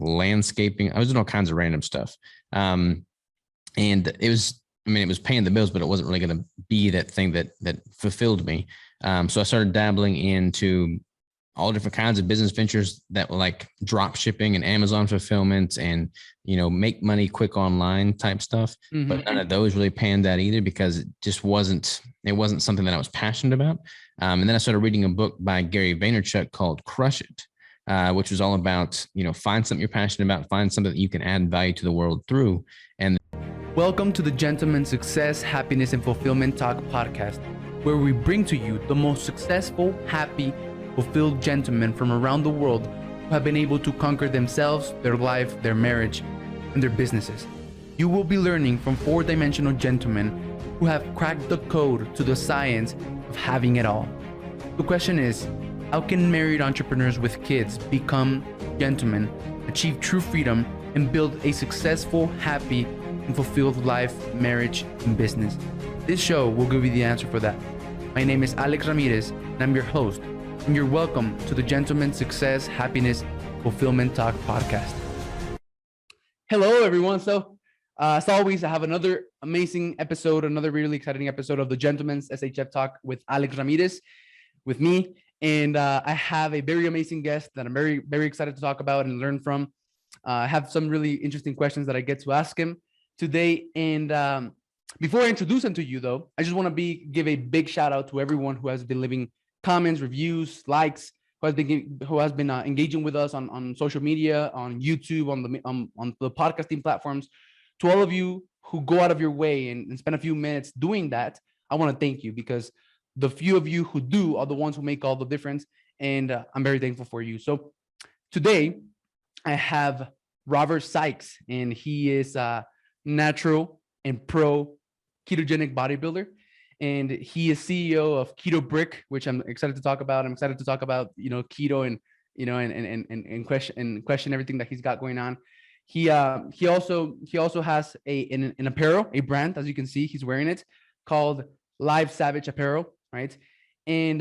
landscaping. I was doing all kinds of random stuff. And it was, it was paying the bills, but it wasn't really going to be that thing that fulfilled me. So I started dabbling into all different kinds of business ventures that were like drop shipping and Amazon fulfillment and, make money quick online type stuff. Mm-hmm. But none of those really panned out either because it wasn't something that I was passionate about. And then I started reading a book by Gary Vaynerchuk called Crush It, which was all about, find something you're passionate about, find something that you can add value to the world through. And welcome to the Gentleman's Success, Happiness, and Fulfillment Talk podcast, where we bring to you the most successful, happy, fulfilled gentlemen from around the world who have been able to conquer themselves, their life, their marriage, and their businesses. You will be learning from four-dimensional gentlemen who have cracked the code to the science of having it all. The question is, how can married entrepreneurs with kids become gentlemen, achieve true freedom, and build a successful, happy, and fulfilled life, marriage, and business? This show will give you the answer for that. My name is Alex Ramirez, and I'm your host. And you're welcome to the Gentleman's Success, Happiness, Fulfillment Talk podcast. Hello, everyone. So, as always, I have another amazing episode, another really exciting episode of the Gentleman's SHF Talk with Alex Ramirez, with me. And I have a very amazing guest that I'm very, very excited to talk about and learn from. I have some really interesting questions that I get to ask him today. And before I introduce him to you, though, I just want to give a big shout out to everyone who has been leaving comments, reviews, likes, who has been engaging with us on social media, on YouTube, on the podcasting platforms. To all of you who go out of your way and spend a few minutes doing that, I want to thank you, because the few of you who do are the ones who make all the difference, and I'm very thankful for you. So today I have Robert Sikes, and he is a natural and pro ketogenic bodybuilder. And he is CEO of Keto Brick, which I'm excited to talk about. I'm excited to talk about, keto and question everything that he's got going on. He also has an apparel, a brand, as you can see, he's wearing it, called Live Savage Apparel, right? And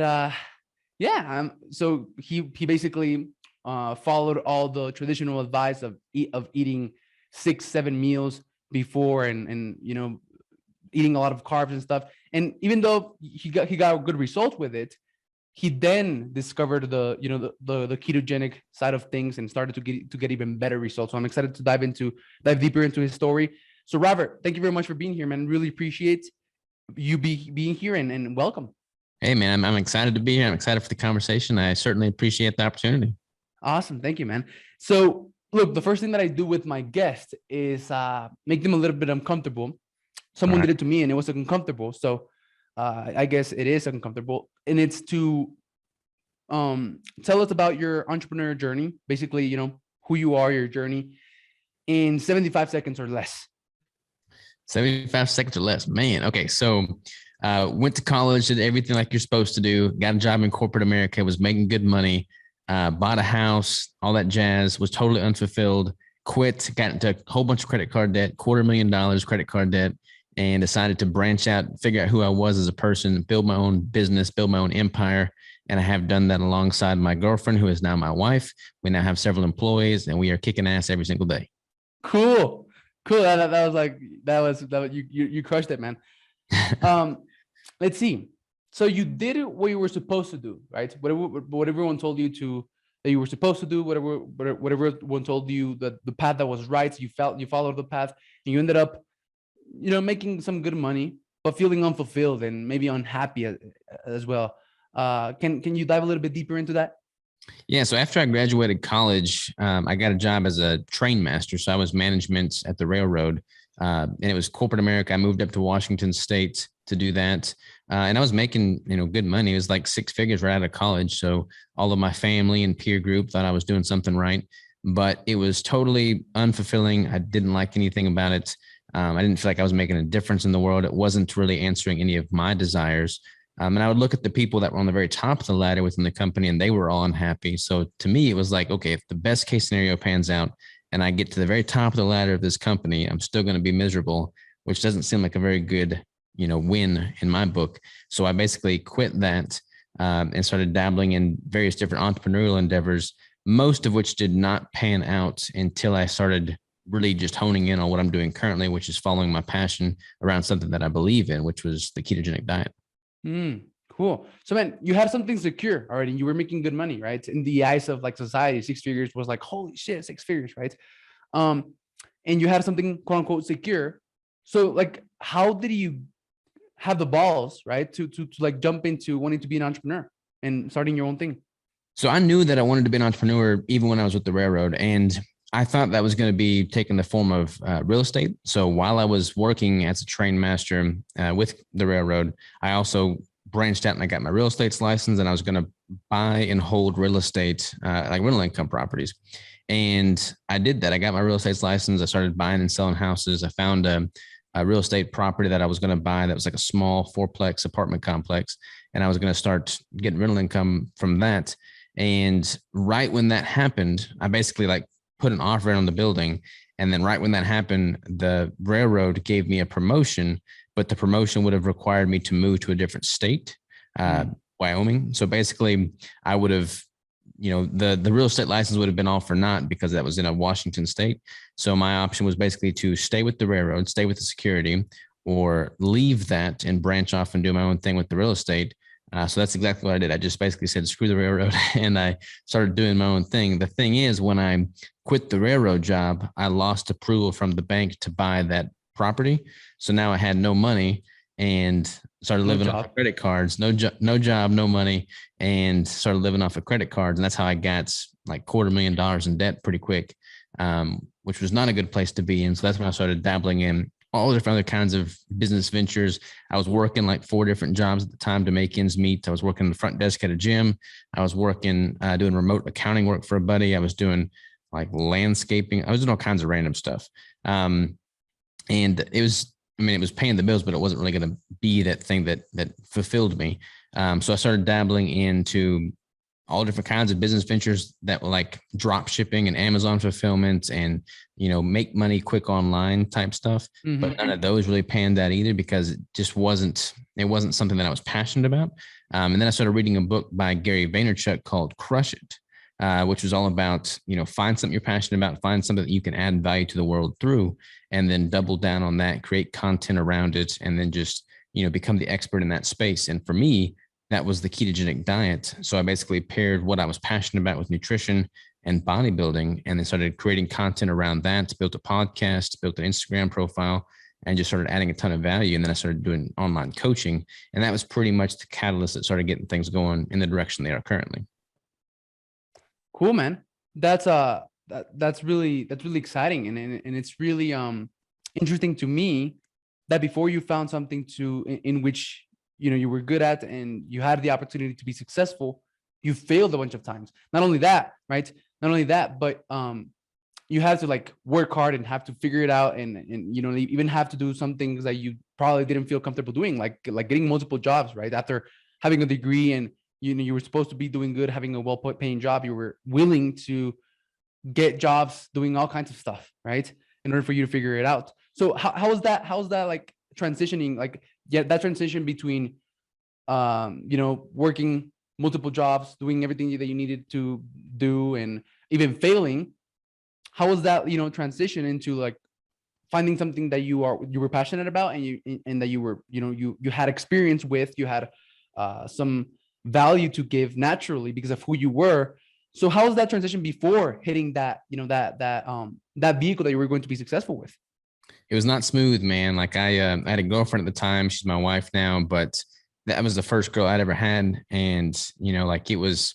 so he basically followed all the traditional advice of eating 6-7 meals before and eating a lot of carbs and stuff. And even though he got a good result with it, he then discovered the ketogenic side of things and started to get even better results. So I'm excited to dive deeper into his story. So Robert, thank you very much for being here, man. Really appreciate you being here and welcome. Hey man, I'm excited to be here. I'm excited for the conversation. I certainly appreciate the opportunity. Awesome. Thank you, man. So look, the first thing that I do with my guest is make them a little bit uncomfortable. Someone did it to me and it was uncomfortable. So I guess it is uncomfortable. And it's to tell us about your entrepreneur journey, basically, who you are, your journey, in 75 seconds or less. 75 seconds or less, man. Okay. So went to college, did everything like you're supposed to do, got a job in corporate America, was making good money, bought a house, all that jazz, was totally unfulfilled, quit, got into a whole bunch of credit card debt, $250,000 credit card debt, and decided to branch out, figure out who I was as a person, build my own business, build my own empire. And I have done that alongside my girlfriend, who is now my wife. We now have several employees and we are kicking ass every single day. Cool. You crushed it, man. Let's see. So you did what you were supposed to do, right? What everyone told you that you were supposed to do, whatever everyone told you that the path that was right. You followed the path and you ended up making some good money, but feeling unfulfilled and maybe unhappy as well. Can you dive a little bit deeper into that? Yeah. So after I graduated college, I got a job as a train master. So I was management at the railroad, and it was corporate America. I moved up to Washington State to do that. And I was making, good money. It was like 6 figures right out of college. So all of my family and peer group thought I was doing something right, but it was totally unfulfilling. I didn't like anything about it. I didn't feel like I was making a difference in the world. It wasn't really answering any of my desires. And I would look at the people that were on the very top of the ladder within the company and they were all unhappy. So to me, it was like, okay, if the best case scenario pans out and I get to the very top of the ladder of this company, I'm still going to be miserable, which doesn't seem like a very good, win in my book. So I basically quit that and started dabbling in various different entrepreneurial endeavors. most of which did not pan out until I started really just honing in on what I'm doing currently, which is following my passion around something that I believe in, which was the ketogenic diet. Cool. So man, you have something secure already. You were making good money, right? In the eyes of like society, 6 figures was like, holy shit, 6 figures, right? And you have something quote unquote secure. So like, how did you have the balls, right? To like jump into wanting to be an entrepreneur and starting your own thing? So I knew that I wanted to be an entrepreneur even when I was with the railroad. And I thought that was going to be taking the form of real estate. So while I was working as a train master with the railroad, I also branched out and I got my real estate license, and I was going to buy and hold real estate, like rental income properties. And I did that. I got my real estate license. I started buying and selling houses. I found a real estate property that I was going to buy that was like a small fourplex apartment complex. And I was going to start getting rental income from that. And right when that happened, I basically like put an offer in on the building. And then right when that happened, the railroad gave me a promotion, but the promotion would have required me to move to a different state, Wyoming. So basically I would have, the real estate license would have been all for naught because that was in a Washington state. So my option was basically to stay with the railroad, stay with the security, or leave that and branch off and do my own thing with the real estate. So that's exactly what I did. I just basically said, screw the railroad, and I started doing my own thing. The thing is, when I quit the railroad job, I lost approval from the bank to buy that property. So now I had no money and started living off of credit cards, no job, no money, and started living off of credit cards. And that's how I got like $250,000 in debt pretty quick, which was not a good place to be in. So that's when I started dabbling in all different other kinds of business ventures. I was working like 4 different jobs at the time to make ends meet. I was working the front desk at a gym. I was working, doing remote accounting work for a buddy. I was doing like landscaping. I was doing all kinds of random stuff. And it was paying the bills, but it wasn't really going to be that thing that fulfilled me. So I started dabbling into all different kinds of business ventures that were like drop shipping and Amazon fulfillment and, make money quick online type stuff. Mm-hmm. But none of those really panned out either because it wasn't something that I was passionate about. And then I started reading a book by Gary Vaynerchuk called Crush It, which was all about, find something you're passionate about, find something that you can add value to the world through, and then double down on that, create content around it, and then just, become the expert in that space. And for me, that was the ketogenic diet. So I basically paired what I was passionate about with nutrition and bodybuilding, and then started creating content around that, built a podcast, built an Instagram profile, and just started adding a ton of value. And then I started doing online coaching. And that was pretty much the catalyst that started getting things going in the direction they are currently. Cool, man. That's really exciting. And it's really interesting to me that before you found something in which you were good at and you had the opportunity to be successful, you failed a bunch of times. Not only that, right? Not only that, but you have to like work hard and have to figure it out, and even have to do some things that you probably didn't feel comfortable doing, like getting multiple jobs, right? After having a degree and you were supposed to be doing good, having a well-paying job, you were willing to get jobs doing all kinds of stuff, right? In order for you to figure it out. So how's that like transitioning, like that transition between working multiple jobs, doing everything that you needed to do, and even failing? How was that, transition into like finding something that you were passionate about and that you were, you had experience with, you had some value to give naturally because of who you were. So how was that transition before hitting that, that vehicle that you were going to be successful with? It was not smooth, man. Like I had a girlfriend at the time. She's my wife now, but that was the first girl I'd ever had. And, like it was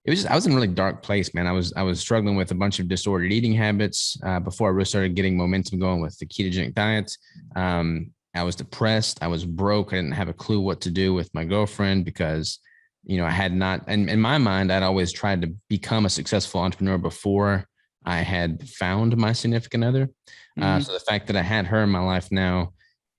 just, I was in a really dark place, man. I was struggling with a bunch of disordered eating habits before I really started getting momentum going with the ketogenic diet. I was depressed. I was broke. I didn't have a clue what to do with my girlfriend because, I had not, and in my mind, I'd always tried to become a successful entrepreneur before I had found my significant other. So the fact that I had her in my life now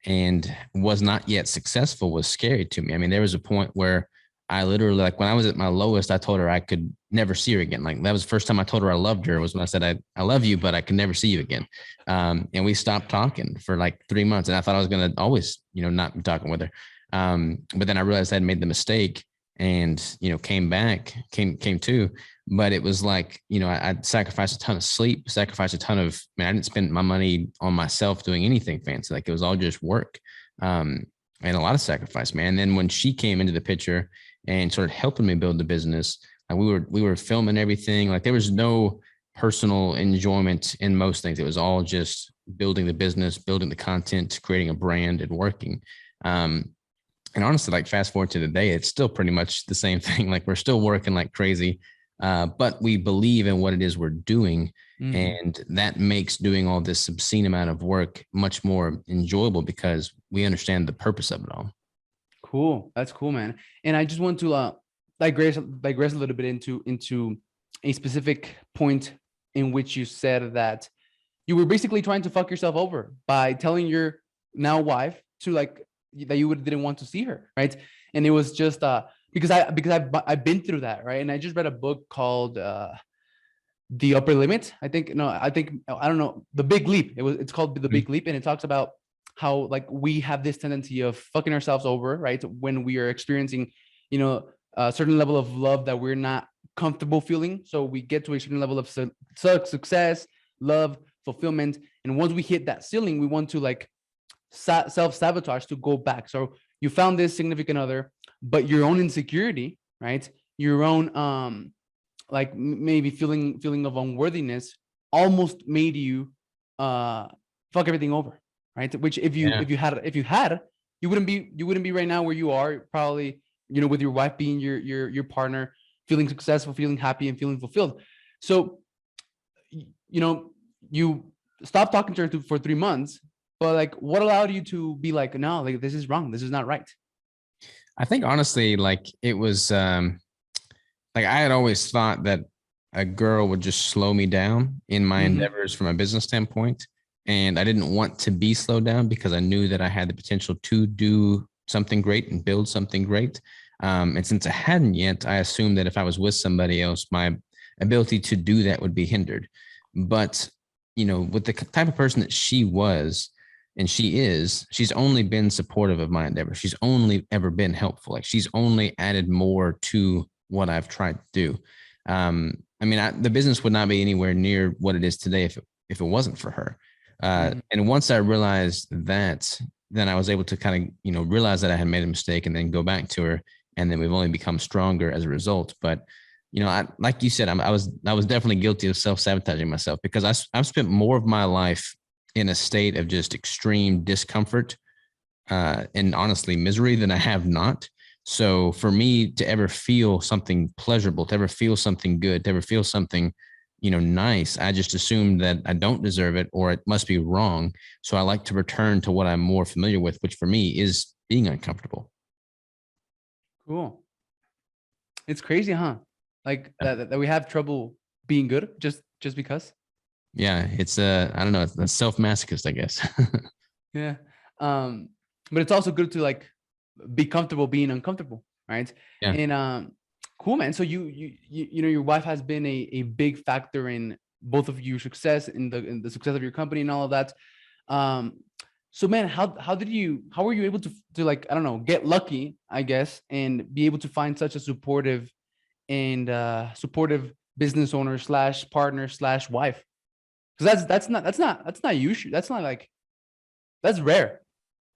and was not yet successful was scary to me. I mean, there was a point where I literally, like when I was at my lowest, I told her I could never see her again. Like that was the first time I told her I loved her, was when I said, I love you, but I can never see you again. And we stopped talking for like 3 months. And I thought I was going to always, not be talking with her. But then I realized I had made the mistake and, came to, but it was like, I sacrificed a ton of sleep, sacrificed a ton of, I didn't spend my money on myself doing anything fancy. Like it was all just work. And a lot of sacrifice, man. And then when she came into the picture and started helping me build the business, we were filming everything. Like there was no personal enjoyment in most things. It was all just building the business, building the content, creating a brand, and working. And honestly, like fast forward to today, it's still pretty much the same thing. Like we're still working like crazy, but we believe in what it is we're doing. Mm-hmm. And that makes doing all this obscene amount of work much more enjoyable because we understand the purpose of it all. Cool. That's cool, man. And I just want to digress a little bit into a specific point in which you said that you were basically trying to fuck yourself over by telling your now wife to like that you didn't want to see her, right? And it was just because I've been through that, right? And I just read a book called The Upper Limit. I don't know, The Big Leap. It's called The Big Leap, and it talks about how like we have this tendency of fucking ourselves over, right? When we are experiencing, a certain level of love that we're not comfortable feeling. So we get to a certain level of success, love, fulfillment, and once we hit that ceiling, we want to like self-sabotage to go back. So you found this significant other, but your own insecurity, right? Your own like maybe feeling of unworthiness almost made you fuck everything over, right? Which if you had, you wouldn't be right now where you are, probably, with your wife being your partner, feeling successful, feeling happy, and feeling fulfilled. So you stopped talking to her for 3 months, but like what allowed you to be like, no, like this is wrong, this is not right? I think honestly, like it was like I had always thought that a girl would just slow me down in my endeavors from a business standpoint. And I didn't want to be slowed down because I knew that I had the potential to do something great and build something great. And since I hadn't yet, I assumed that if I was with somebody else, my ability to do that would be hindered. But, with the type of person that she was, and she is, she's only been supportive of my endeavor. She's only ever been helpful. Like she's only added more to what I've tried to do. The business would not be anywhere near what it is today if it wasn't for her. And once I realized that, then I was able to kind of, realize that I had made a mistake and then go back to her. And then we've only become stronger as a result. But, like you said, I was definitely guilty of self-sabotaging myself because I've spent more of my life in a state of just extreme discomfort and honestly misery than I have not. So for me to ever feel something pleasurable, to ever feel something good, to ever feel something, nice, I just assumed that I don't deserve it or it must be wrong. So I like to return to what I'm more familiar with, which for me is being uncomfortable. Cool. It's crazy, huh? Like that we have trouble being good just because. Yeah, it's I don't know, it's self-masochist, I guess. Yeah. But it's also good to like be comfortable being uncomfortable, right? Yeah. And cool, man. So your wife has been a big factor in both of your success, in the success of your company and all of that. So man, how were you able to like, I don't know, get lucky, I guess, and be able to find such a supportive business owner / partner / wife? Because that's not usual. That's not like, that's rare.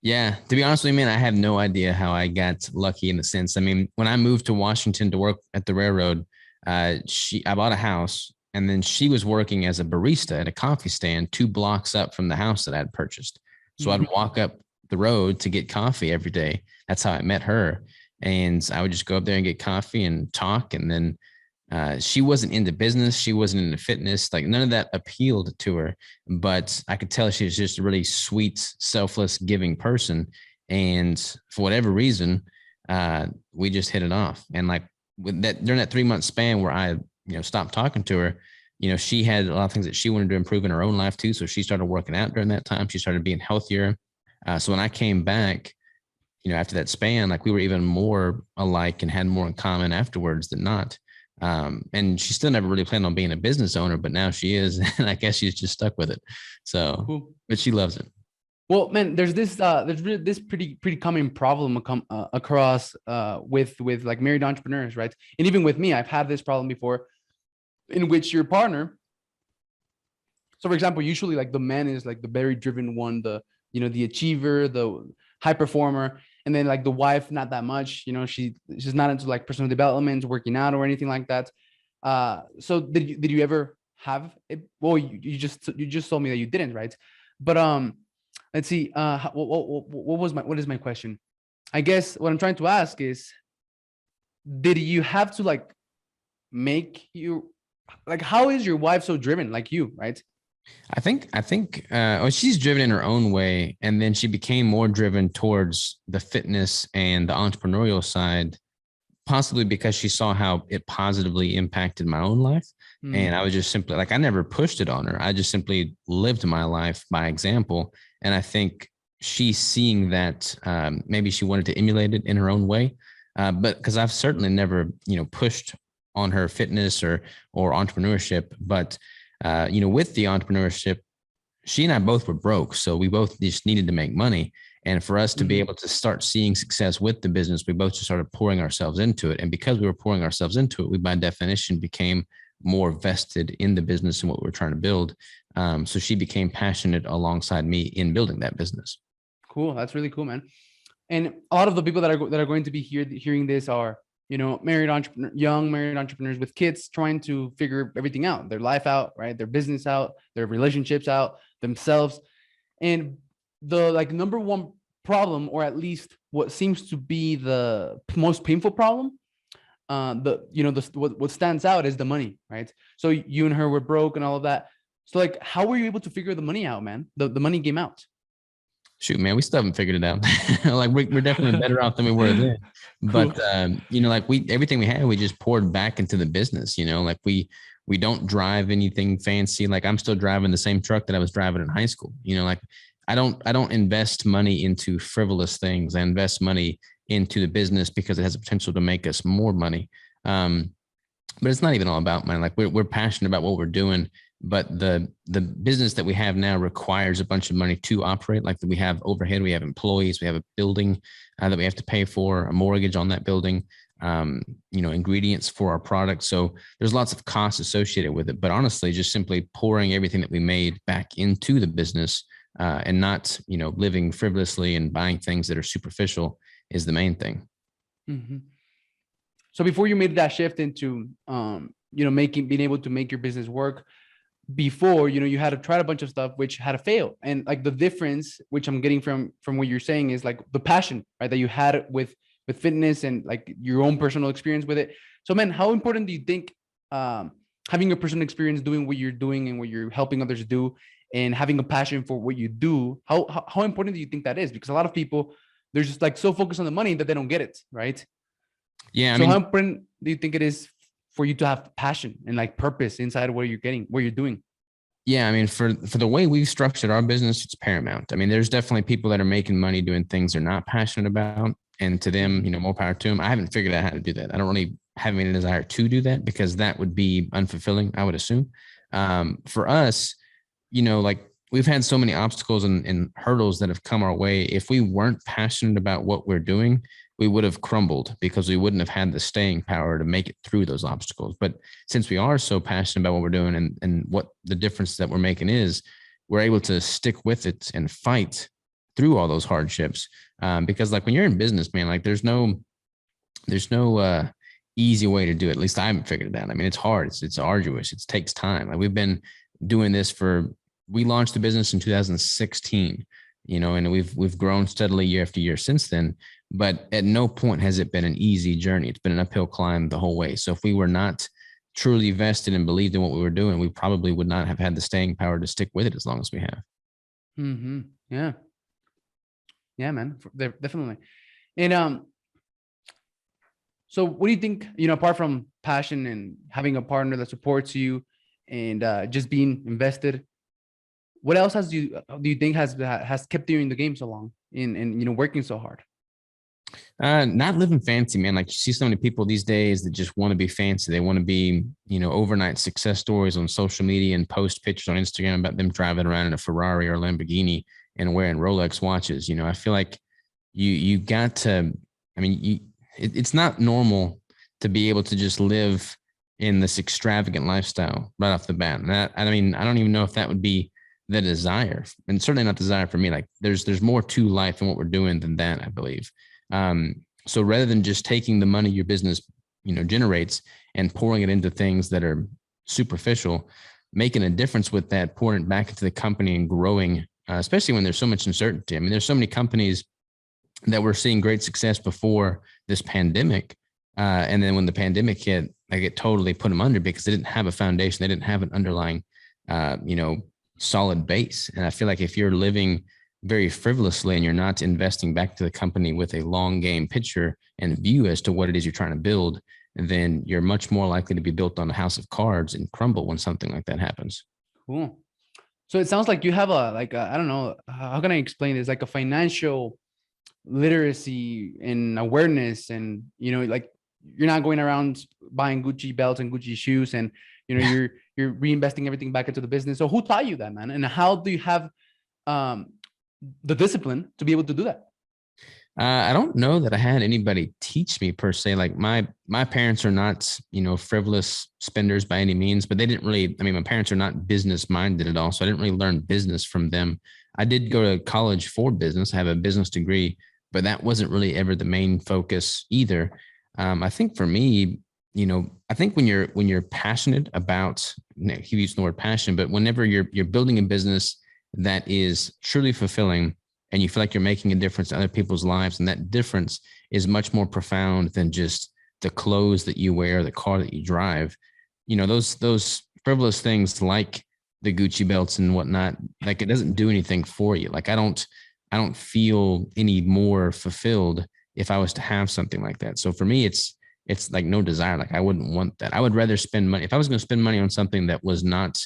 Yeah, to be honest with you, man, I have no idea how I got lucky in a sense. I mean, when I moved to Washington to work at the railroad, I bought a house, and then she was working as a barista at a coffee stand 2 blocks up from the house that I'd purchased. So I'd walk up the road to get coffee every day. That's how I met her. And I would just go up there and get coffee and talk. And then she wasn't into business. She wasn't into fitness. Like none of that appealed to her, but I could tell she was just a really sweet, selfless, giving person. And for whatever reason, we just hit it off. And like with that, during that 3-month span where I, stopped talking to her, she had a lot of things that she wanted to improve in her own life too. So she started working out during that time. She started being healthier. So when I came back, after that span, like we were even more alike and had more in common afterwards than not. And she still never really planned on being a business owner, but now she is, and I guess she's just stuck with it. So, cool. But she loves it. Well, man, there's this pretty common problem across with like married entrepreneurs, right? And even with me, I've had this problem before. in which your partner, so for example, usually like the man is like the very driven one, the, you know, the achiever, the high performer. And then like the wife, not that much, you know, she's not into like personal development, working out or anything like that. So did you ever have it? Well, you just told me that you didn't, right? But let's see. What is my question? I guess what I'm trying to ask is, did you have to like make you, like, how is your wife so driven like you, right? I think she's driven in her own way, and then she became more driven towards the fitness and the entrepreneurial side, possibly because she saw how it positively impacted my own life. And I was just simply like, I never pushed it on her. I just simply lived my life by example. And I think she's seeing that maybe she wanted to emulate it in her own way. But because I've certainly never, pushed on her fitness or entrepreneurship. But, with the entrepreneurship, she and I both were broke. So we both just needed to make money. And for us to be able to start seeing success with the business, we both just started pouring ourselves into it. And because we were pouring ourselves into it, we by definition became more vested in the business and what we were trying to build. So she became passionate alongside me in building that business. Cool. That's really cool, man. And a lot of the people that are going to be hearing this are, young married entrepreneurs with kids trying to figure everything out, their life out, right? Their business out, their relationships out, themselves. And the like number one problem, or at least what seems to be the most painful problem, what stands out is the money, right? So you and her were broke and all of that. So like, how were you able to figure the money out, man? The money game out. Shoot, man, we still haven't figured it out. Like we're definitely better off than we were then. Cool. But like everything we had, we just poured back into the business. Like we don't drive anything fancy. Like I'm still driving the same truck that I was driving in high school. Like I don't invest money into frivolous things. I invest money into the business because it has the potential to make us more money. But it's not even all about money. Like we're passionate about what we're doing, but the business that we have now requires a bunch of money to operate. Like we have overhead, we have employees, we have a building that we have to pay for, a mortgage on that building, ingredients for our product. So there's lots of costs associated with it. But honestly, just simply pouring everything that we made back into the business and not, living frivolously and buying things that are superficial is the main thing. Mm-hmm. So before you made that shift into, being able to make your business work, before, you had to try a bunch of stuff which had to fail. And like the difference, which I'm getting from what you're saying, is like the passion, right, that you had with fitness and like your own personal experience with it. So man, how important do you think having a personal experience doing what you're doing and what you're helping others do, and having a passion for what you do, how important do you think that is? Because a lot of people, they're just like so focused on the money that they don't get it, right? Yeah. So how important do you think it is for you to have passion and like purpose inside of what you're doing? Yeah, I mean, for the way we've structured our business, it's paramount. I mean, there's definitely people that are making money doing things they're not passionate about, and to them, more power to them. I haven't figured out how to do that. I don't really have any desire to do that because that would be unfulfilling, I would assume. For us, like we've had so many obstacles and hurdles that have come our way. If we weren't passionate about what we're doing, we would have crumbled because we wouldn't have had the staying power to make it through those obstacles. But since we are so passionate about what we're doing and what the difference that we're making is, we're able to stick with it and fight through all those hardships. Because like when you're in business, man, like there's no easy way to do it. At least I haven't figured it out. I mean, it's hard. It's arduous. It takes time. Like we've been doing this we launched the business in 2016, and we've grown steadily year after year since then. But at no point has it been an easy journey. It's been an uphill climb the whole way. So if we were not truly vested and believed in what we were doing, we probably would not have had the staying power to stick with it as long as we have. Mm-hmm. Yeah. Yeah, man, definitely. And so what do you think, apart from passion and having a partner that supports you and just being invested, what else do you think has kept you in the game so long and working so hard? Not living fancy, man. Like you see so many people these days that just want to be fancy. They want to be, overnight success stories on social media and post pictures on Instagram about them driving around in a Ferrari or a Lamborghini and wearing Rolex watches. I feel like you got to, I mean, it's not normal to be able to just live in this extravagant lifestyle right off the bat. And that, I mean, I don't even know if that would be the desire, and certainly not the desire for me. Like there's more to life and what we're doing than that, I believe. So rather than just taking the money your business, generates and pouring it into things that are superficial, making a difference with that, pouring it back into the company and growing, especially when there's so much uncertainty. I mean, there's so many companies that were seeing great success before this pandemic. And then when the pandemic hit, like it totally put them under because they didn't have a foundation. They didn't have an underlying, solid base. And I feel like if you're living very frivolously and you're not investing back to the company with a long game picture and view as to what it is you're trying to build, then you're much more likely to be built on a house of cards and crumble when something like that happens. Cool. So it sounds like you have I don't know, how can I explain this? Like a financial literacy and awareness, and, like you're not going around buying Gucci belts and Gucci shoes, and, you're reinvesting everything back into the business. So who taught you that, man? And how do you have the discipline to be able to do that? I don't know that I had anybody teach me per se. Like my parents are not, frivolous spenders by any means, but they didn't really, I mean, my parents are not business minded at all. So I didn't really learn business from them. I did go to college for business. I have a business degree, but that wasn't really ever the main focus either. I think for me, I think when you're passionate about, he used the word passion, but whenever you're building a business that is truly fulfilling and you feel like you're making a difference in other people's lives, and that difference is much more profound than just the clothes that you wear, the car that you drive, those frivolous things like the Gucci belts and whatnot, like it doesn't do anything for you. Like I don't feel any more fulfilled if I was to have something like that. So for me, it's like no desire. Like I wouldn't want that. I would rather spend money. If I was going to spend money on something that was not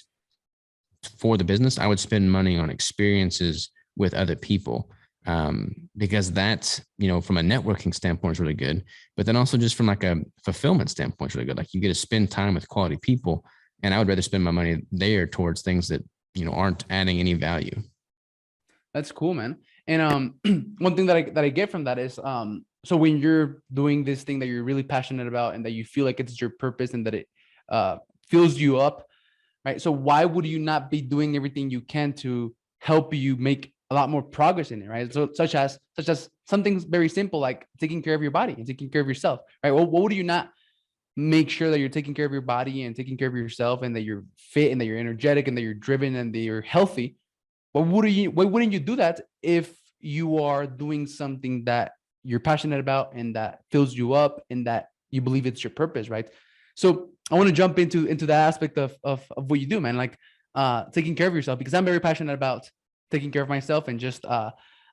for the business, I would spend money on experiences with other people, because that's, from a networking standpoint is really good, but then also just from like a fulfillment standpoint is really good. Like you get to spend time with quality people, and I would rather spend my money there towards things that, aren't adding any value. That's cool, man. And one thing that I get from that is, so when you're doing this thing that you're really passionate about and that you feel like it's your purpose and that it fills you up, right? So why would you not be doing everything you can to help you make a lot more progress in it, right? So such as something very simple like taking care of your body and taking care of yourself, right? Well, what would you not make sure that you're taking care of your body and taking care of yourself, and that you're fit and that you're energetic and that you're driven and that you're healthy? Why wouldn't you do that if you are doing something that you're passionate about and that fills you up and that you believe it's your purpose, right? So I want to jump into that aspect of what you do, man, like taking care of yourself, because I'm very passionate about taking care of myself and just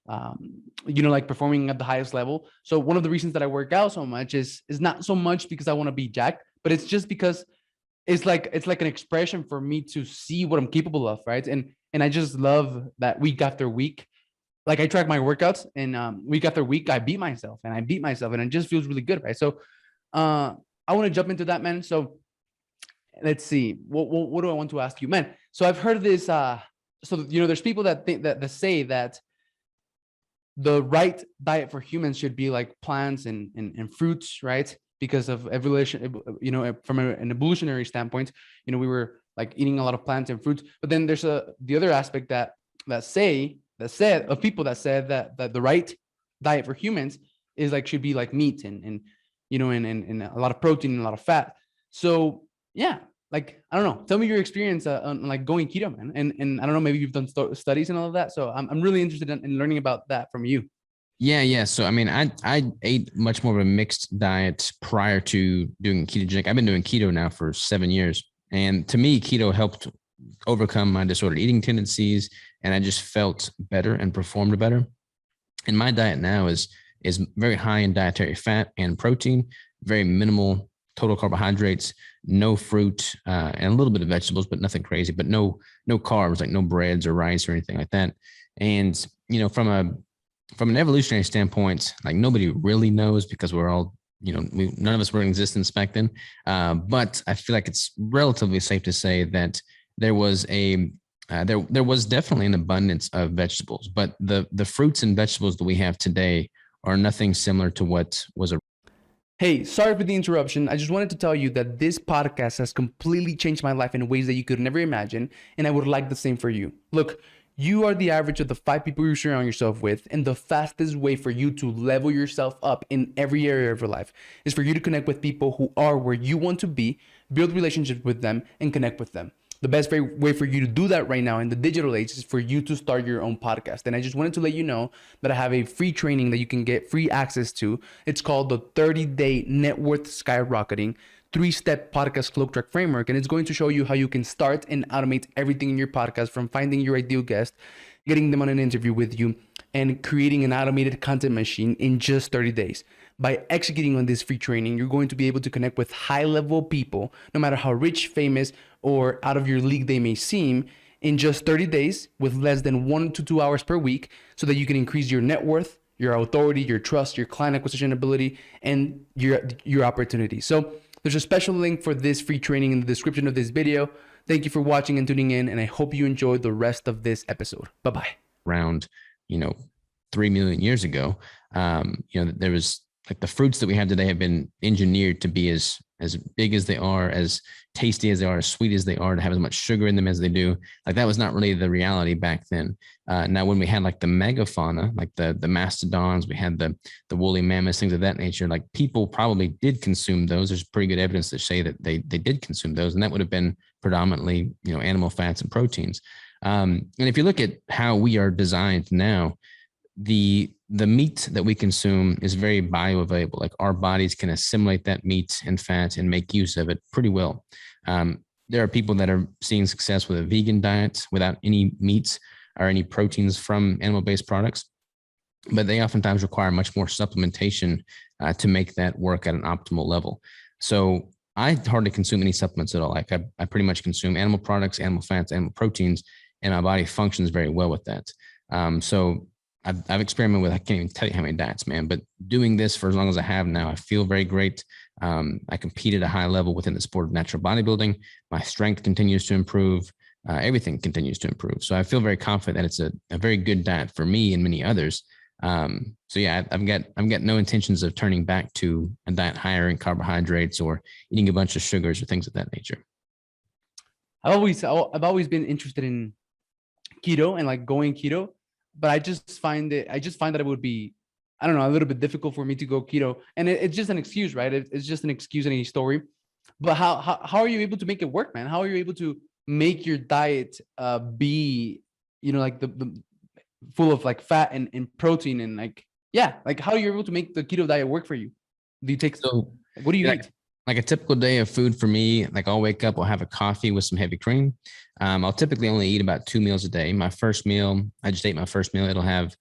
like performing at the highest level. So one of the reasons that I work out so much is not so much because I want to be jacked, but it's just because it's like an expression for me to see what I'm capable of, right? And I just love that week after week, like I track my workouts, and week after week I beat myself and it just feels really good, right? So I want to jump into that, man. So let's see, what do I want to ask you, man? So I've heard this, so there's people that think that say that the right diet for humans should be like plants and fruits, right? Because of evolution, from an evolutionary standpoint, we were like eating a lot of plants and fruits. But then there's the other aspect that said of people that said that the right diet for humans is like should be like meat and a lot of protein and a lot of fat. So yeah, like I don't know. Tell me your experience on like going keto, man. And I don't know, maybe you've done studies and all of that. So I'm really interested in learning about that from you. Yeah. So, I mean, I ate much more of a mixed diet prior to doing ketogenic. I've been doing keto now for 7 years. And to me, keto helped overcome my disordered eating tendencies. And I just felt better and performed better. And my diet now is very high in dietary fat and protein, very minimal total carbohydrates, no fruit, and a little bit of vegetables, but nothing crazy, but no carbs, like no breads or rice or anything like that. And, from an evolutionary standpoint, like nobody really knows because we're all, none of us were in existence back then. But I feel like it's relatively safe to say that there was there was definitely an abundance of vegetables, but the fruits and vegetables that we have today are nothing similar to what was Hey, sorry for the interruption. I just wanted to tell you that this podcast has completely changed my life in ways that you could never imagine, and I would like the same for you. Look, you are the average of the 5 people you surround yourself with, and the fastest way for you to level yourself up in every area of your life is for you to connect with people who are where you want to be, build relationships with them, and connect with them. The best way for you to do that right now in the digital age is for you to start your own podcast. And I just wanted to let you know that I have a free training that you can get free access to. It's called the 30-day Net Worth Skyrocketing 3-step podcast cloak track framework. And it's going to show you how you can start and automate everything in your podcast, from finding your ideal guest, getting them on an interview with you, and creating an automated content machine in just 30 days. By executing on this free training, you're going to be able to connect with high-level people, no matter how rich, famous, or out of your league they may seem, in just 30 days with less than 1 to 2 hours per week, so that you can increase your net worth, your authority, your trust, your client acquisition ability, and your opportunity. So there's a special link for this free training in the description of this video. Thank you for watching and tuning in, and I hope you enjoyed the rest of this episode. Bye-bye. Around, 3 million years ago, there was like the fruits that we have today have been engineered to be as big as they are, as tasty as they are, as sweet as they are, to have as much sugar in them as they do. Like that was not really the reality back then. Now, when we had like the megafauna, like the mastodons, we had the woolly mammoths, things of that nature, like people probably did consume those. There's pretty good evidence to say that they did consume those, and that would have been predominantly, animal fats and proteins. And if you look at how we are designed now, the meat that we consume is very bioavailable. Like our bodies can assimilate that meat and fat and make use of it pretty well. There are people that are seeing success with a vegan diet without any meats or any proteins from animal-based products, but they oftentimes require much more supplementation to make that work at an optimal level. So I hardly consume any supplements at all. Like I pretty much consume animal products, animal fats, animal proteins, and my body functions very well with that. So I've experimented with, I can't even tell you how many diets, man, but doing this for as long as I have now, I feel very great. I compete at a high level within the sport of natural bodybuilding. My strength continues to improve. Everything continues to improve. So I feel very confident that it's a very good diet for me and many others. So yeah, I've got no intentions of turning back to a diet higher in carbohydrates or eating a bunch of sugars or things of that nature. I've always been interested in keto and like going keto, but I just find that it would be, I don't know, a little bit difficult for me to go keto. And it's just an excuse, right? It's just an excuse in any story. But how are you able to make it work, man? How are you able to make your diet be, like the full of like fat and protein and like, yeah, like how are you able to make the keto diet work for you? Do you take, what do you eat? Like a typical day of food for me, like I'll wake up, I'll have a coffee with some heavy cream. I'll typically only eat about 2 meals a day. My first meal, I just ate my first meal. It'll have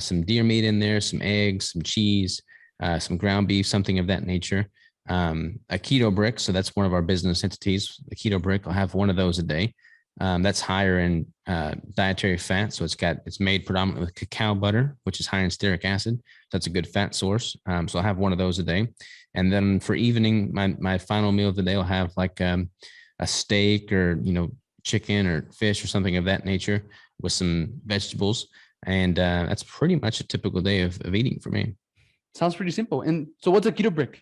some deer meat in there, some eggs, some cheese, some ground beef, something of that nature. A keto brick. So that's one of our business entities. The keto brick, I'll have one of those a day. That's higher in dietary fat. So it's made predominantly with cacao butter, which is high in stearic acid. That's a good fat source. So I'll have one of those a day. And then for evening, my final meal of the day will have like a steak or, chicken or fish or something of that nature with some vegetables. And that's pretty much a typical day of eating for me. Sounds pretty simple. And so what's a keto brick?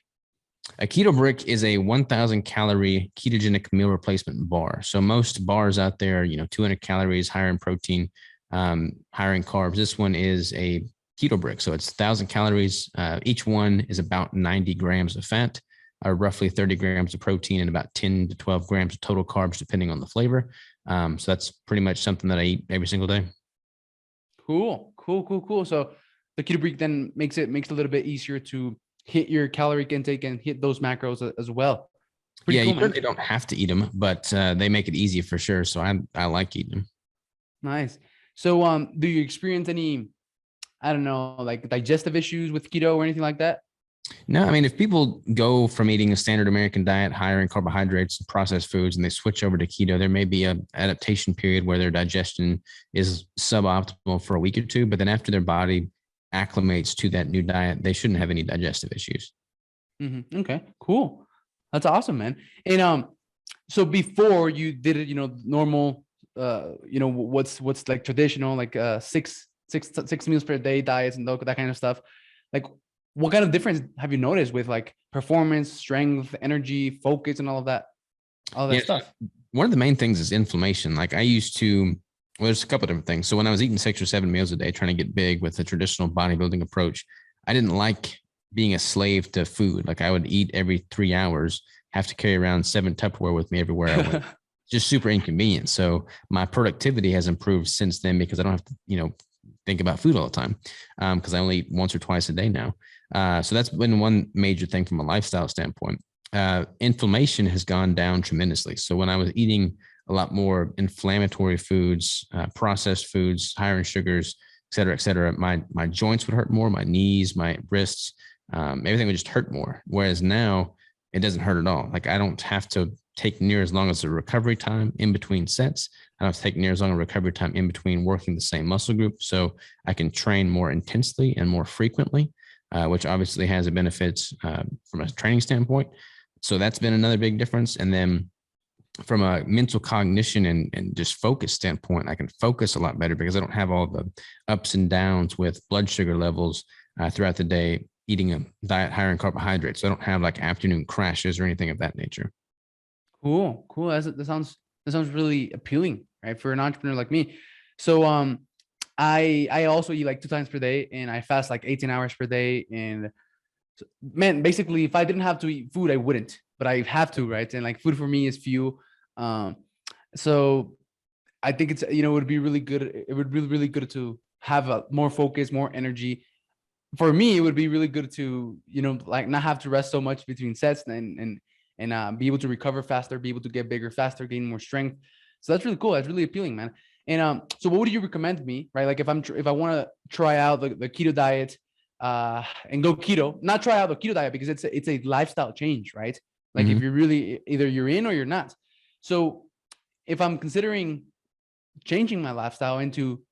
A keto brick is a 1,000 calorie ketogenic meal replacement bar. So most bars out there, 200 calories, higher in protein, higher in carbs. This one is a keto brick. So it's 1,000 calories. Each one is about 90 grams of fat, or roughly 30 grams of protein, and about 10 to 12 grams of total carbs, depending on the flavor. So that's pretty much something that I eat every single day. Cool. So the keto brick then makes it a little bit easier to hit your calorie intake and hit those macros as well. Pretty cool, you really don't have to eat them, but they make it easy for sure. So I like eating them. Nice. So do you experience any, I don't know, like digestive issues with keto or anything like that? No, I mean, if people go from eating a standard American diet, higher in carbohydrates and processed foods, and they switch over to keto, there may be an adaptation period where their digestion is suboptimal for a week or two, but then after their body acclimates to that new diet, they shouldn't have any digestive issues. Mm-hmm. Okay, cool. That's awesome, man. And so before you did it, normal, what's like traditional, like six meals per day diets and that kind of stuff. Like, what kind of difference have you noticed with like performance, strength, energy, focus, and all that Yeah. stuff? One of the main things is inflammation. Like I used to, well, there's a couple of different things. So when I was eating 6 or 7 meals a day, trying to get big with the traditional bodybuilding approach, I didn't like being a slave to food. Like I would eat every 3 hours, have to carry around 7 Tupperware with me everywhere I went. Just super inconvenient. So my productivity has improved since then because I don't have to, think about food all the time because I only eat once or twice a day now. So that's been one major thing from a lifestyle standpoint. Inflammation has gone down tremendously. So when I was eating a lot more inflammatory foods, processed foods, higher in sugars, et cetera, my joints would hurt more, my knees, my wrists, everything would just hurt more. Whereas now it doesn't hurt at all. Like I don't have to take near as long as a recovery time in between sets. I don't have to take near as long a recovery time in between working the same muscle group. So I can train more intensely and more frequently, which obviously has a benefit from a training standpoint. So that's been another big difference. And then from a mental cognition and just focus standpoint, I can focus a lot better because I don't have all the ups and downs with blood sugar levels throughout the day, eating a diet higher in carbohydrates. So I don't have like afternoon crashes or anything of that nature. Cool, cool. That sounds really appealing, right? For an entrepreneur like me. So I also eat like 2 times per day, and I fast like 18 hours per day. And man, basically, if I didn't have to eat food, I wouldn't, but I have to, right? And like food for me is fuel. Um, so I think it's, it would be really good. It would be really good to have a more focus, more energy. For me, it would be really good to, like not have to rest so much between sets and be able to recover faster, be able to get bigger faster, gain more strength. So that's really cool. That's really appealing, man. And so what would you recommend me, right? Like if I want to try out the keto diet, and go keto, not try out the keto diet because it's a lifestyle change, right? Like if you're really either you're in or you're not. So if I'm considering changing my lifestyle into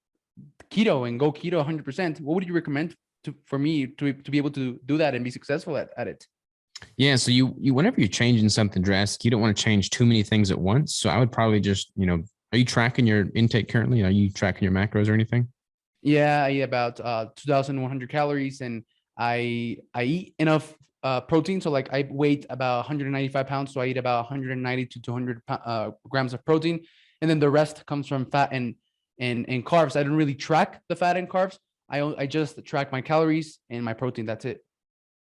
keto and go keto 100%, what would you recommend for me to be able to do that and be successful at it? Yeah. So you whenever you're changing something drastic, you don't want to change too many things at once. So I would probably just, are you tracking your intake currently? Are you tracking your macros or anything? Yeah, I eat about 2,100 calories, and I eat enough protein. So like I weigh about 195 pounds, so I eat about 190 to 200 grams of protein, and then the rest comes from fat and carbs. I don't really track the fat and carbs. I just track my calories and my protein. That's it.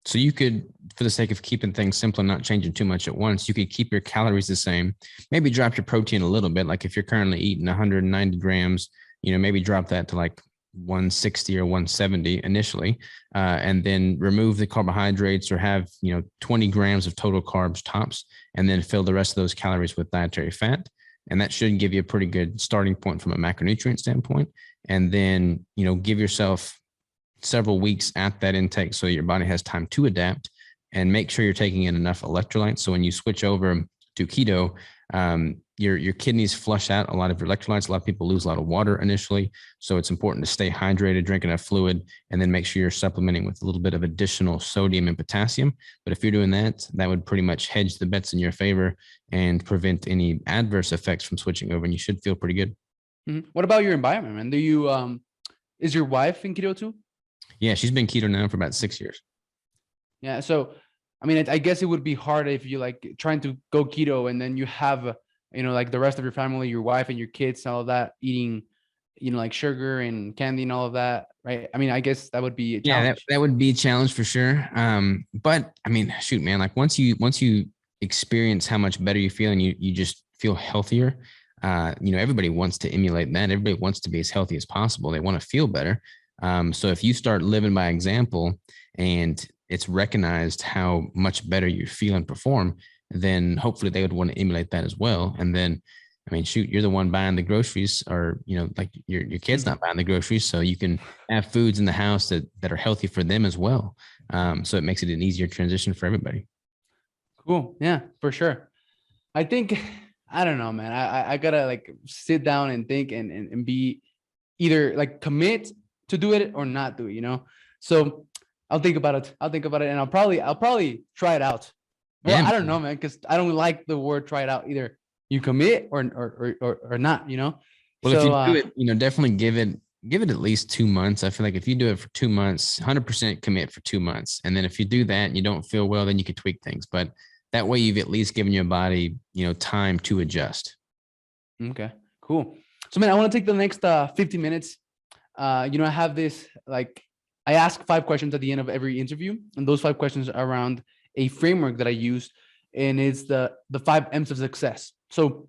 So you could, for the sake of keeping things simple and not changing too much at once, you could keep your calories the same, maybe drop your protein a little bit. Like if you're currently eating 190 grams, maybe drop that to like 160 or 170 initially, and then remove the carbohydrates or have 20 grams of total carbs tops, and then fill the rest of those calories with dietary fat. And that should give you a pretty good starting point from a macronutrient standpoint. And then give yourself several weeks at that intake so your body has time to adapt, and make sure you're taking in enough electrolytes. So when you switch over to keto, your kidneys flush out a lot of your electrolytes. A lot of people lose a lot of water initially. So it's important to stay hydrated, drink enough fluid, and then make sure you're supplementing with a little bit of additional sodium and potassium. But if you're doing that, that would pretty much hedge the bets in your favor and prevent any adverse effects from switching over. And you should feel pretty good. What about your environment, man? Is your wife in keto too? Yeah, she's been keto now for about 6 years. Yeah. So, I mean, I guess it would be hard if you like trying to go keto and then you have, like the rest of your family, your wife and your kids, all of that eating, like sugar and candy and all of that, right? I mean, I guess that would be a Yeah, challenge. that would be a challenge for sure. But I mean, shoot, man, like once you experience how much better you feel and you just feel healthier, everybody wants to emulate that. Everybody wants to be as healthy as possible. They want to feel better. So if you start living by example and it's recognized how much better you feel and perform, then hopefully they would want to emulate that as well. And then, I mean, shoot, you're the one buying the groceries, or, like your kid's not buying the groceries. So you can have foods in the house that are healthy for them as well. So it makes it an easier transition for everybody. Cool. Yeah, for sure. I think, I don't know, man. I gotta like sit down and think and be either like commit to do it or not do it. So I'll think about it. And I'll probably try it out. Well, Yeah. I don't know, man, because I don't like the word try it out either. You commit or not, Well, if So you do it, definitely Give it at least 2 months. I feel like if you do it for 2 months, 100% commit for 2 months. And then if you do that and you don't feel well, then you can tweak things. But that way you've at least given your body, time to adjust. Okay, cool. So man, I want to take the next 50 minutes. I have this, like, I ask 5 questions at the end of every interview, and those 5 questions are around a framework that I use, and it's the 5 M's of success. So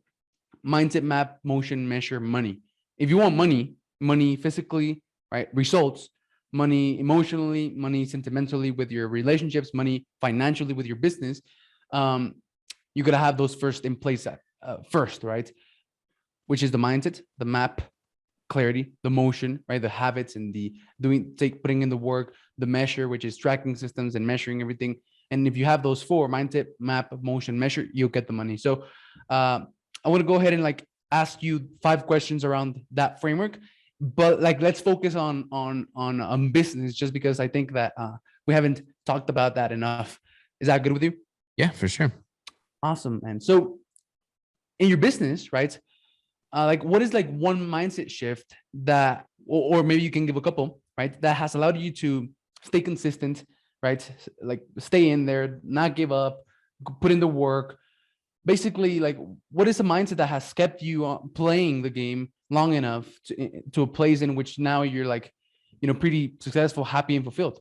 mindset, map, motion, measure, money. If you want money physically, right? Results, money emotionally, money sentimentally with your relationships, money financially with your business. You gotta have those first in place first, right? Which is the mindset, the map, clarity, the motion, right? The habits and the putting in the work, the measure, which is tracking systems and measuring everything. And if you have those 4, mindset, map, motion, measure, you'll get the money. So I want to go ahead and like ask you 5 questions around that framework, but like let's focus on business, just because I think that we haven't talked about that enough. Is that good with you? Yeah, for sure. Awesome, man. So in your business, right? Like what is like one mindset shift that, or maybe you can give a couple, right? That has allowed you to stay consistent, right? Like stay in there, not give up, put in the work. Basically, like what is a mindset that has kept you playing the game long enough to a place in which now you're like, pretty successful, happy, and fulfilled?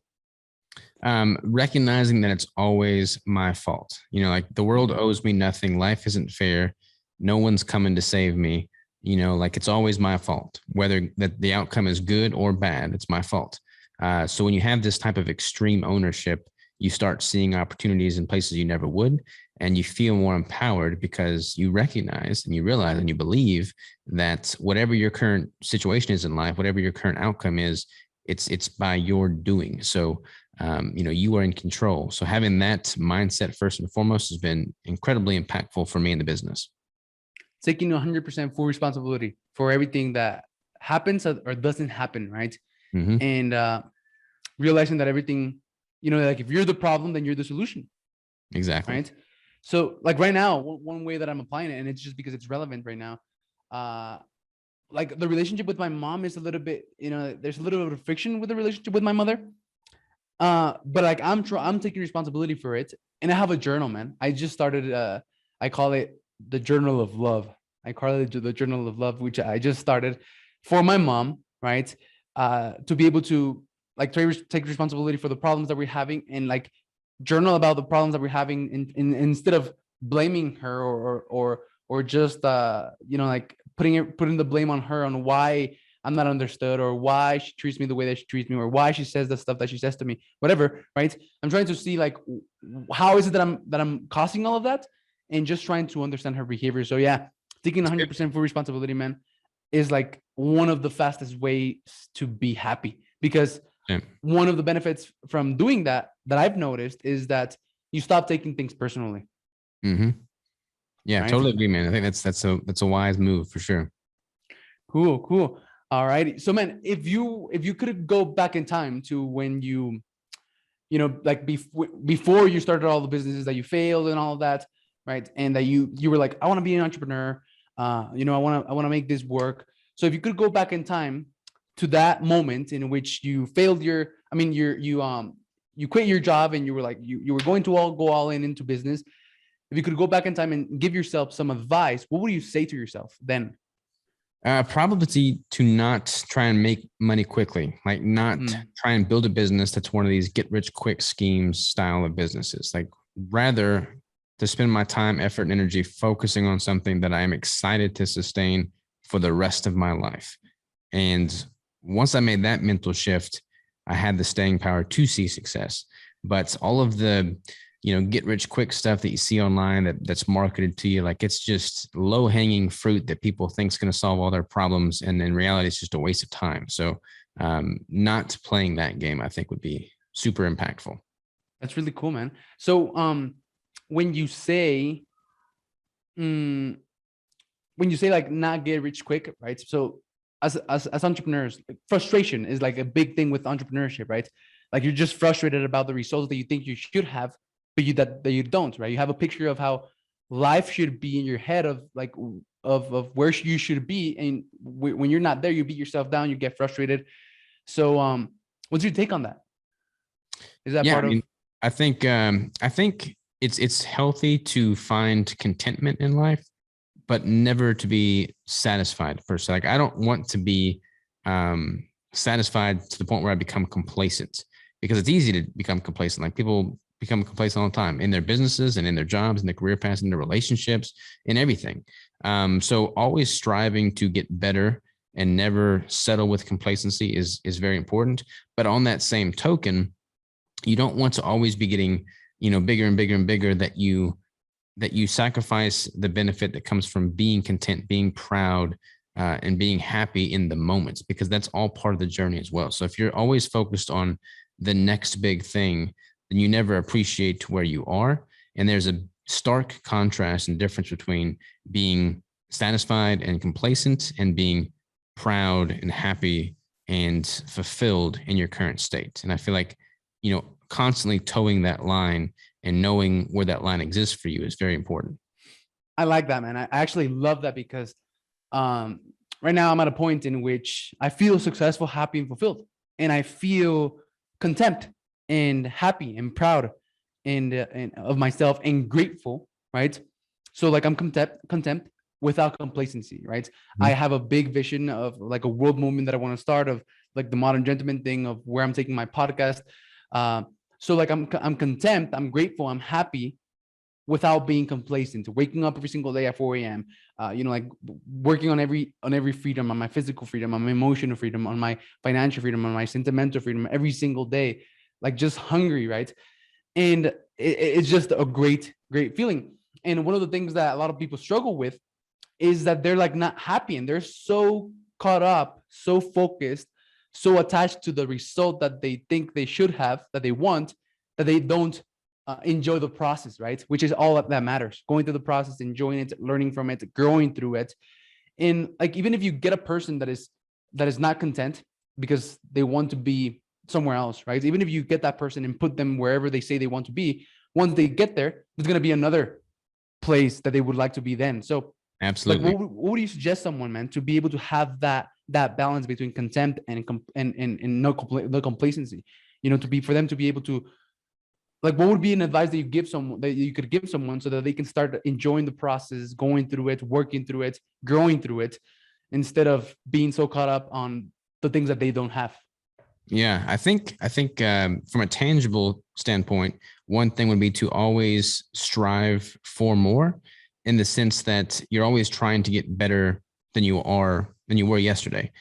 Recognizing that it's always my fault. Like the world owes me nothing. Life isn't fair. No one's coming to save me. Like it's always my fault, whether that the outcome is good or bad, it's my fault. So when you have this type of extreme ownership, you start seeing opportunities in places you never would, and you feel more empowered because you recognize and you realize and you believe that whatever your current situation is in life, whatever your current outcome is, it's by your doing. So, you are in control. So having that mindset first and foremost has been incredibly impactful for me in the business. Taking 100% full responsibility for everything that happens or doesn't happen, right? Mm-hmm. And realizing that everything, like if you're the problem, then you're the solution. Exactly. Right. So like right now, one way that I'm applying it, and it's just because it's relevant right now, like the relationship with my mom is a little bit, there's a little bit of friction with the relationship with my mother. But like I'm taking responsibility for it, and I have a journal, man. I just started. I call it the Journal of Love. I call it the Journal of Love, which I just started for my mom, right? To be able to like take responsibility for the problems that we're having, and like journal about the problems that we're having, instead of blaming her or just like putting the blame on her on why I'm not understood, or why she treats me the way that she treats me, or why she says the stuff that she says to me, whatever, right? I'm trying to see like how is it that I'm causing all of that, and just trying to understand her behavior. So yeah, taking 100% full responsibility, man, is like one of the fastest ways to be happy, because one of the benefits from doing that I've noticed is that you stop taking things personally. Mm-hmm. Yeah, right? Totally agree, man. I think that's a wise move for sure. Cool. All right. So man, if you could go back in time to when like before you started all the businesses that you failed and all of that, right? And that you were like, I want to be an entrepreneur. I want to make this work. So if you could go back in time to that moment in which you failed you quit your job, and you were like, you were going to go all into business. If you could go back in time and give yourself some advice, what would you say to yourself then? Probably to not try and make money quickly, like not try and build a business that's one of these get rich quick schemes style of businesses. Like rather to spend my time, effort, and energy focusing on something that I am excited to sustain for the rest of my life. And once I made that mental shift, I had the staying power to see success. But all of the get rich quick stuff that you see online that's marketed to you, like it's just low hanging fruit that people think is going to solve all their problems. And in reality, it's just a waste of time. So not playing that game, I think, would be super impactful. That's really cool, man. So when you say like not get rich quick, right? So as entrepreneurs, like, frustration is like a big thing with entrepreneurship, right? Like you're just frustrated about the results that you think you should have, but that you don't, right? You have a picture of how life should be in your head, of like of where you should be. And when you're not there, you beat yourself down, you get frustrated. So what's your take on that? Is that part of? I think it's healthy to find contentment in life, but never to be satisfied per se. Like I don't want to be satisfied to the point where I become complacent, because it's easy to become complacent. Like people become complacent all the time in their businesses and in their jobs and their career paths and their relationships and everything. So always striving to get better and never settle with complacency is very important. But on that same token, you don't want to always be getting, bigger and bigger and bigger, that you sacrifice the benefit that comes from being content, being proud, and being happy in the moments, because that's all part of the journey as well. So if you're always focused on the next big thing, then you never appreciate where you are. And there's a stark contrast and difference between being satisfied and complacent and being proud and happy and fulfilled in your current state. And I feel like, constantly towing that line and knowing where that line exists for you is very important. I like that, man. I actually love that because right now I'm at a point in which I feel successful, happy, and fulfilled. And I feel content and happy and proud and of myself and grateful, right? So like I'm content without complacency, right? Mm-hmm. I have a big vision of like a world movement that I want to start, of like the modern gentleman thing, of where I'm taking my podcast. So like I'm content, I'm grateful, I'm happy without being complacent, waking up every single day at 4 a.m. Like working on every freedom, on my physical freedom, on my emotional freedom, on my financial freedom, on my sentimental freedom, every single day, like just hungry, right? And it's just a great feeling. And one of the things that a lot of people struggle with is that they're like not happy, and they're so caught up, so focused, so attached to the result that they think they should have, that they want, that they don't enjoy the process, right? Which is all that matters. Going through the process, enjoying it, learning from it, growing through it. And like, even if you get a person that is not content because they want to be somewhere else, right? Even if you get that person and put them wherever they say they want to be, once they get there, there's going to be another place that they would like to be then. So absolutely. Like, what would you suggest someone, man, to be able to have that balance between contempt and no complacency, for them to be able to, like, what would be an advice that you could give someone so that they can start enjoying the process, going through it, working through it, growing through it, instead of being so caught up on the things that they don't have? Yeah, I think from a tangible standpoint, one thing would be to always strive for more, in the sense that you're always trying to get better than you were yesterday.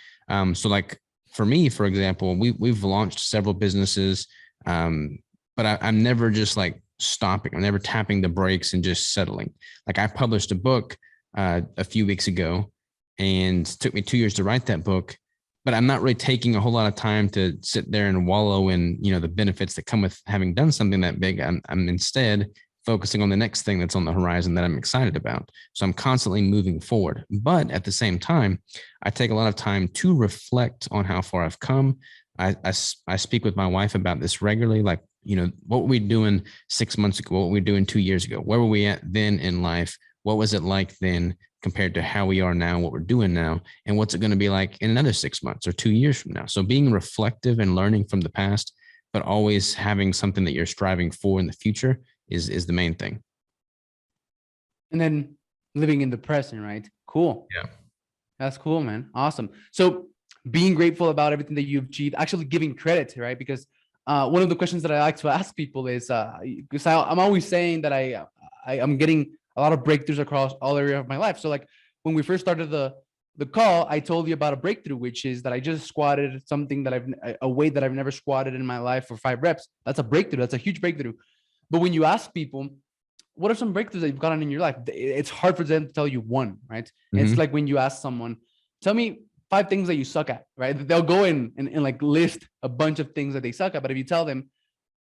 So like for me, for example, we've launched several businesses, but I'm never just like stopping. I'm never tapping the brakes and just settling. Like I published a book a few weeks ago, and it took me 2 years to write that book. But I'm not really taking a whole lot of time to sit there and wallow in, the benefits that come with having done something that big. I'm instead focusing on the next thing that's on the horizon that I'm excited about. So I'm constantly moving forward. But at the same time, I take a lot of time to reflect on how far I've come. I speak with my wife about this regularly. Like, what were we doing 6 months ago? What were we doing 2 years ago? Where were we at then in life? What was it like then compared to how we are now, what we're doing now? And what's it going to be like in another 6 months or 2 years from now? So being reflective and learning from the past, but always having something that you're striving for in the future is the main thing. And then living in the present, right? Cool. Yeah. That's cool, man. Awesome. So being grateful about everything that you've achieved, actually giving credit, right? Because one of the questions that I like to ask people is, because I'm always saying that I'm getting a lot of breakthroughs across all areas of my life. So like when we first started the call, I told you about a breakthrough, which is that I just squatted something that a weight that I've never squatted in my life for 5 reps. That's a breakthrough. That's a huge breakthrough. But when you ask people, what are some breakthroughs that you've gotten in your life? It's hard for them to tell you one, right? Mm-hmm. It's like when you ask someone, tell me 5 things that you suck at, right? They'll go in and like list a bunch of things that they suck at. But if you tell them,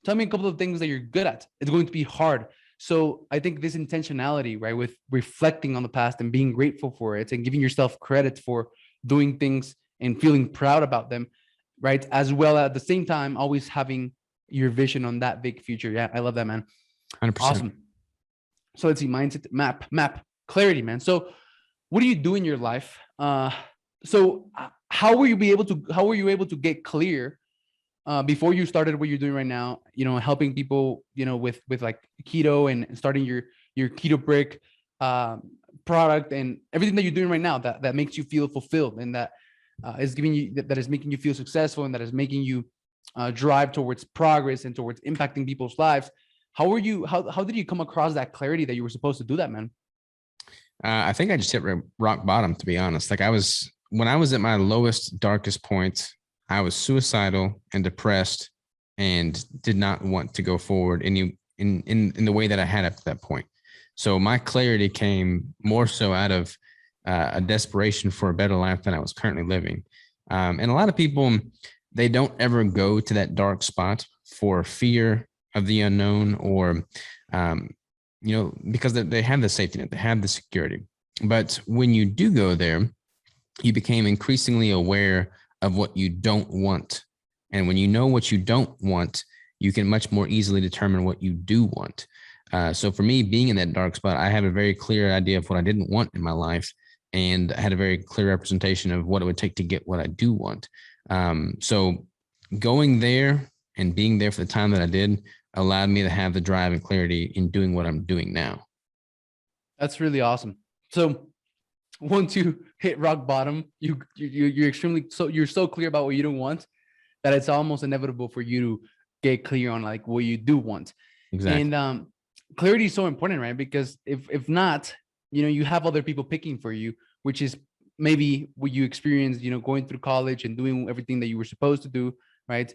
tell me a couple of things that you're good at, it's going to be hard. So I think this intentionality, right, with reflecting on the past and being grateful for it and giving yourself credit for doing things and feeling proud about them, right, as well at the same time always having your vision on that big future. Yeah, I love that, man. 100%. Awesome. So let's see, mindset, map, clarity, man. So what do you do in your life? So how were you able to get clear before you started what you're doing right now, helping people, with like keto and starting your keto brick product and everything that you're doing right now that makes you feel fulfilled, and that is giving you that is making you feel successful, and that is making you drive towards progress and towards impacting people's lives. How did you come across that clarity that you were supposed to do that, man? I think I just hit rock bottom, to be honest. Like when I was at my lowest, darkest point, I was suicidal and depressed and did not want to go forward in the way that I had up to that point. So my clarity came more so out of a desperation for a better life than I was currently living. And a lot of people, they don't ever go to that dark spot for fear of the unknown, or because they have the safety net, they have the security. But when you do go there, you became increasingly aware of what you don't want. And when you know what you don't want, you can much more easily determine what you do want. So for me, being in that dark spot, I have a very clear idea of what I didn't want in my life. And I had a very clear representation of what it would take to get what I do want. So going there and being there for the time that I did allowed me to have the drive and clarity in doing what I'm doing now. That's really awesome. So once you hit rock bottom, you're so clear about what you don't want that it's almost inevitable for you to get clear on like what you do want. Exactly. And clarity is so important, right? Because if not, you have other people picking for you, which is maybe what you experienced, going through college and doing everything that you were supposed to do, right?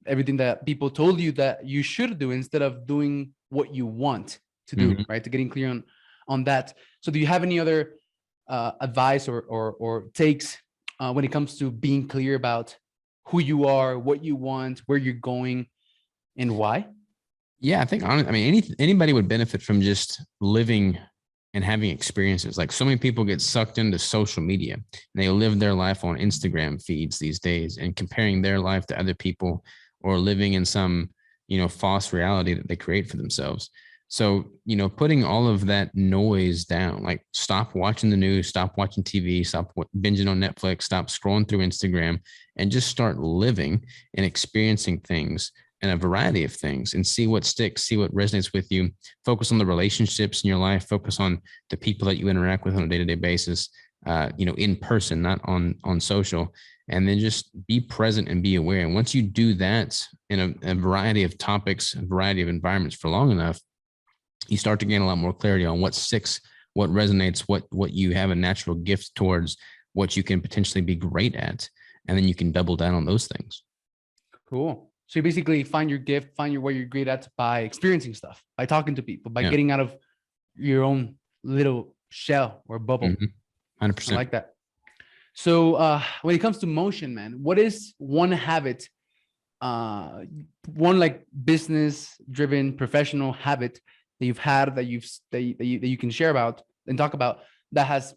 Everything that people told you that you should do instead of doing what you want to do, right? To getting clear on that. So do you have any other advice or takes when it comes to being clear about who you are, what you want, where you're going, and why? Yeah, I think anybody would benefit from just living and having experiences. Like so many people get sucked into social media and they live their life on Instagram feeds these days and comparing their life to other people, or living in some, false reality that they create for themselves. So, putting all of that noise down, like stop watching the news, stop watching TV, stop binging on Netflix, stop scrolling through Instagram, and just start living and experiencing things and a variety of things, and see what sticks, see what resonates with you. Focus on the relationships in your life, focus on the people that you interact with on a day-to-day basis, in person, not on social. And then just be present and be aware. And once you do that in a variety of topics, a variety of environments for long enough, you start to gain a lot more clarity on what sticks, what resonates, what you have a natural gift towards, what you can potentially be great at. And then you can double down on those things. Cool. So you basically find your gift, find what you're great at by experiencing stuff, by talking to people, by getting out of your own little shell or bubble. 100%. I like that. So when it comes to motion, man, what is one habit, one like business driven professional habit that you've had that you can share about and talk about that has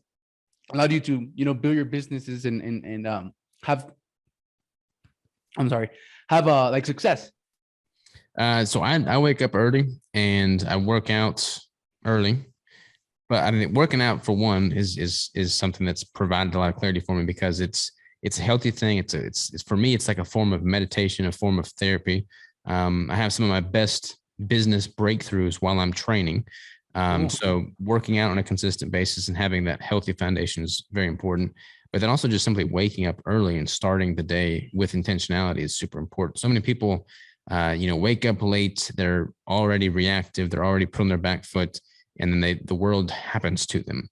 allowed you to, build your businesses and have like success? So I wake up early and I work out early. But I think working out, for one, is something that's provided a lot of clarity for me, because it's a healthy thing. It's for me, it's like a form of meditation, a form of therapy. I have some of my best business breakthroughs while I'm training. So working out on a consistent basis and having that healthy foundation is very important. But then also just simply waking up early and starting the day with intentionality is super important. So many people, wake up late, they're already reactive, they're already put on their back foot, and then the world happens to them.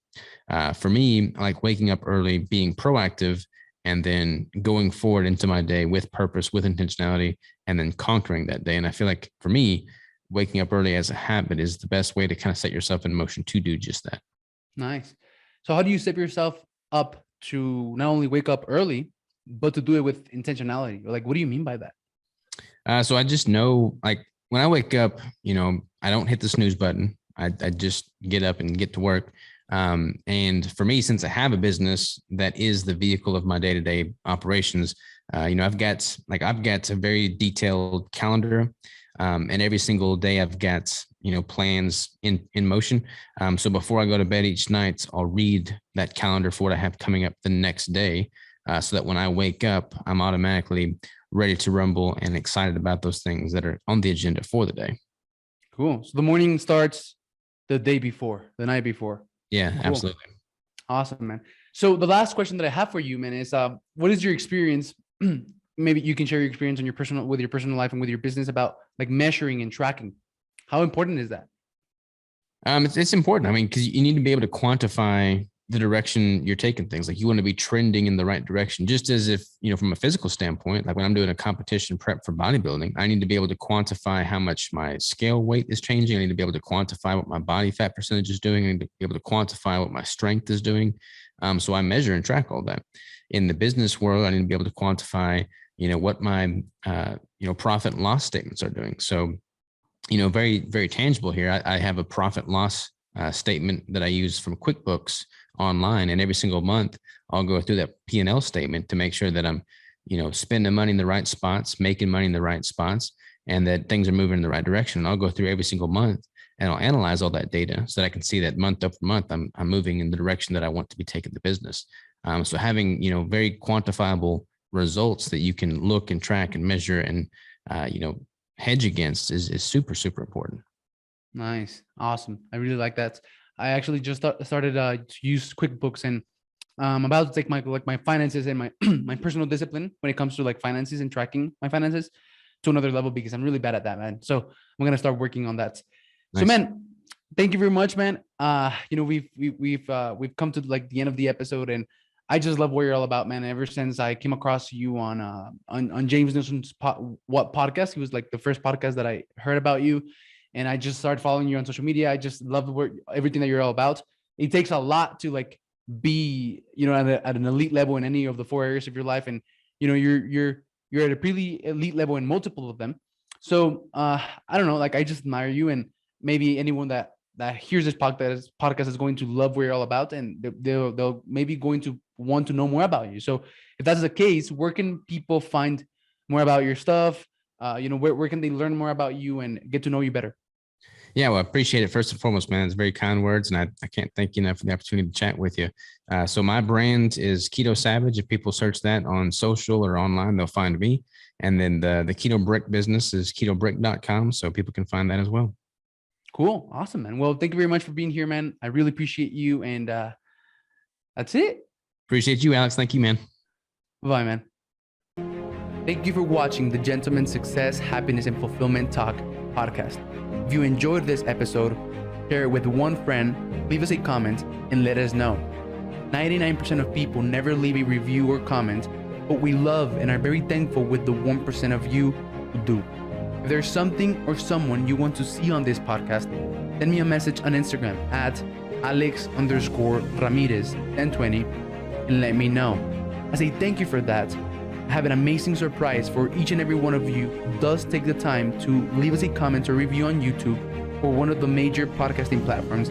For me, I like waking up early, being proactive, and then going forward into my day with purpose, with intentionality, and then conquering that day. And I feel like for me, waking up early as a habit is the best way to kind of set yourself in motion to do just that. Nice. So how do you set yourself up to not only wake up early, but to do it with intentionality? Or like, what do you mean by that? So I just know, like, when I wake up, I don't hit the snooze button. I just get up and get to work. And for me, since I have a business that is the vehicle of my day-to-day operations, I've got a very detailed calendar. And every single day I've got, plans in motion. So before I go to bed each night, I'll read that calendar for what I have coming up the next day, so that when I wake up, I'm automatically ready to rumble and excited about those things that are on the agenda for the day. Cool. So the morning starts the day before, the night before. Yeah, Cool. absolutely. Awesome, man. So the last question that I have for you, man, is what is your experience? Maybe you can share your experience on your personal life and with your business about like measuring and tracking. How important is that? It's important. I mean, because you need to be able to quantify the direction you're taking things. Like you want to be trending in the right direction, just as if, from a physical standpoint, like when I'm doing a competition prep for bodybuilding, I need to be able to quantify how much my scale weight is changing. I need to be able to quantify what my body fat percentage is doing. I need to be able to quantify what my strength is doing. So I measure and track all that. In the business world, I need to be able to quantify, what my, profit and loss statements are doing. So, very, very tangible here. I have a profit loss statement that I use from QuickBooks online, and every single month I'll go through that P&L statement to make sure that I'm, spending money in the right spots, making money in the right spots, and that things are moving in the right direction. And I'll go through every single month and I'll analyze all that data so that I can see that month over month, I'm moving in the direction that I want to be taking the business. So having, very quantifiable results that you can look and track and measure and, hedge against is super, super important. Nice. Awesome. I really like that. I actually just started to use QuickBooks, and I'm about to take my finances and my my personal discipline when it comes to like finances and tracking my finances to another level, because I'm really bad at that, man. So I'm going to start working on that. Nice. So, man, thank you very much, man. We've come to like the end of the episode, and I just love what you're all about, man. Ever since I came across you on James Nelson's podcast, he was like the first podcast that I heard about you, and I just started following you on social media. I just love everything that you're all about. It takes a lot to like be, at an elite level in any of the 4 areas of your life, and you're at a pretty elite level in multiple of them. So I don't know, like I just admire you, and maybe anyone that hears this podcast is going to love what you're all about, and they'll maybe going to want to know more about you. So if that's the case, where can people find more about your stuff? Where can they learn more about you and get to know you better? Yeah, well, I appreciate it. First and foremost, man, it's very kind words, and I can't thank you enough for the opportunity to chat with you. So my brand is Keto Savage. If people search that on social or online, they'll find me. And then the Keto Brick business is ketobrick.com, so people can find that as well. Cool. Awesome, man. Well, thank you very much for being here, man. I really appreciate you. And that's it. Appreciate you, Alex. Thank you, man. Bye, man. Thank you for watching the Gentleman's Success, Happiness, and Fulfillment Talk podcast. If you enjoyed this episode, share it with one friend, leave us a comment, and let us know. 99% of people never leave a review or comment, but we love and are very thankful with the 1% of you who do. If there's something or someone you want to see on this podcast, send me a message on Instagram at Alex_Ramirez1020 and let me know. As a thank you for that, I have an amazing surprise for each and every one of you who does take the time to leave us a comment or review on YouTube or one of the major podcasting platforms